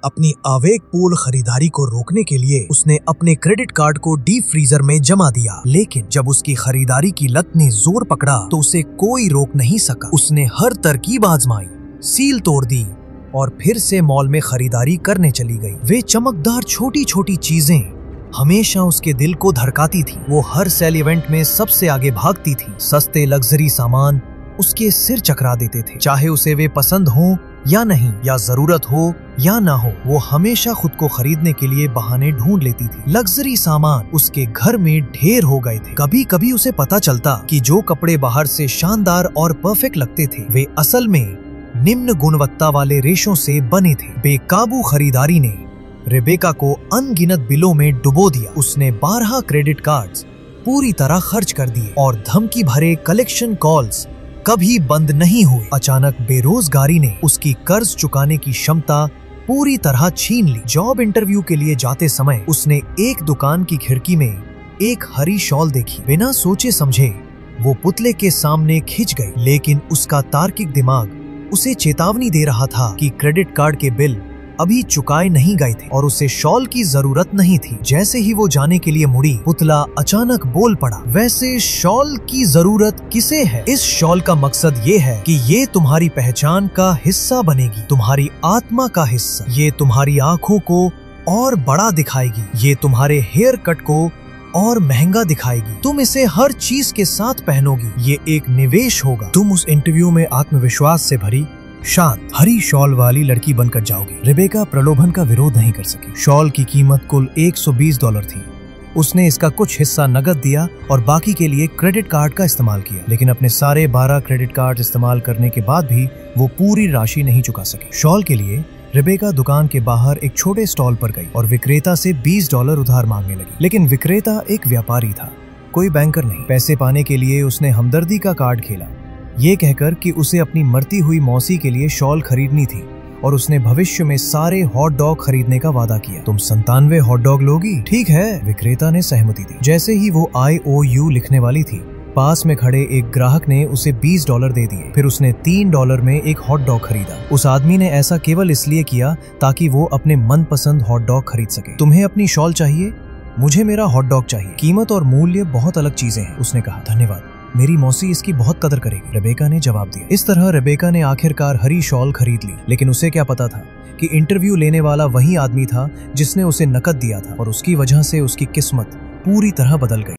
अपनी आवेगपूर्ण खरीदारी को रोकने के लिए उसने अपने क्रेडिट कार्ड को डीप फ्रीजर में जमा दिया। लेकिन जब उसकी खरीदारी की लत ने जोर पकड़ा तो उसे कोई रोक नहीं सका। उसने हर तरकीब आजमाई, सील तोड़ दी और फिर से मॉल में खरीदारी करने चली गई। वे चमकदार छोटी छोटी चीजें हमेशा उसके दिल को धड़काती थी। वो हर सेल इवेंट में सबसे आगे भागती थी। सस्ते लग्जरी सामान उसके सिर चकरा देते थे, चाहे उसे वे पसंद हो या नहीं, या जरूरत हो या ना हो। वो हमेशा खुद को खरीदने के लिए बहाने ढूंढ लेती थी। लग्जरी सामान उसके घर में ढेर हो गए थे। कभी कभी उसे पता चलता कि जो कपड़े बाहर से शानदार और परफेक्ट लगते थे वे असल में निम्न गुणवत्ता वाले रेशों से बने थे। बेकाबू खरीदारी ने रेबेका को अनगिनत बिलों में डुबो दिया। उसने 12 क्रेडिट कार्ड्स पूरी तरह खर्च कर दिए और धमकी भरे कलेक्शन कॉल्स कभी बंद नहीं हुए। अचानक बेरोजगारी ने उसकी कर्ज चुकाने की क्षमता पूरी तरह छीन ली। जॉब इंटरव्यू के लिए जाते समय उसने एक दुकान की खिड़की में एक हरी शॉल देखी। बिना सोचे समझे वो पुतले के सामने खिंच गई, लेकिन उसका तार्किक दिमाग उसे चेतावनी दे रहा था कि क्रेडिट कार्ड के बिल अभी चुकाए नहीं गए थे और उसे शॉल की जरूरत नहीं थी। जैसे ही वो जाने के लिए मुड़ी, पुतला अचानक बोल पड़ा, वैसे शॉल की जरूरत किसे है? इस शॉल का मकसद ये है कि ये तुम्हारी पहचान का हिस्सा बनेगी, तुम्हारी आत्मा का हिस्सा। ये तुम्हारी आंखों को और बड़ा दिखाएगी, ये तुम्हारे हेयर कट को और महंगा दिखाएगी। तुम इसे हर चीज के साथ पहनोगी, ये एक निवेश होगा। तुम उस इंटरव्यू में आत्मविश्वास से भरी शांत हरी शॉल वाली लड़की बनकर जाओगी। रेबेका प्रलोभन का विरोध नहीं कर सकी। शॉल की कीमत कुल $120 थी। उसने इसका कुछ हिस्सा नकद दिया और बाकी के लिए क्रेडिट कार्ड का इस्तेमाल किया, लेकिन अपने सारे 12 क्रेडिट कार्ड इस्तेमाल करने के बाद भी वो पूरी राशि नहीं चुका सकी। शॉल के लिए रेबेका दुकान के बाहर एक छोटे स्टॉल पर गई और विक्रेता से $20 उधार मांगने लगी। लेकिन विक्रेता एक व्यापारी था, कोई बैंकर नहीं। पैसे पाने के लिए उसने हमदर्दी का कार्ड खेला, ये कहकर कि उसे अपनी मरती हुई मौसी के लिए शॉल खरीदनी थी और उसने भविष्य में सारे हॉट डॉग खरीदने का वादा किया। तुम 97 हॉट डॉग लोगी? ठीक है, विक्रेता ने सहमति दी। जैसे ही वो IOU लिखने वाली थी, पास में खड़े एक ग्राहक ने उसे $20 दे दिए। फिर उसने $3 में एक हॉट डॉग खरीदा। उस आदमी ने ऐसा केवल इसलिए किया ताकि वो अपने मनपसंद हॉट डॉग खरीद सके। तुम्हें अपनी शॉल चाहिए? मुझे मेरा हॉट डॉग चाहिए। कीमत और मूल्य बहुत अलग चीजें हैं, उसने कहा। धन्यवाद, मेरी मौसी इसकी बहुत कदर करेगी, रेबेका ने जवाब दिया। इस तरह रेबेका ने आखिरकार हरी शॉल खरीद ली, लेकिन उसे क्या पता था कि इंटरव्यू लेने वाला वही आदमी था जिसने उसे नकद दिया था और उसकी वजह से उसकी किस्मत पूरी तरह बदल गई।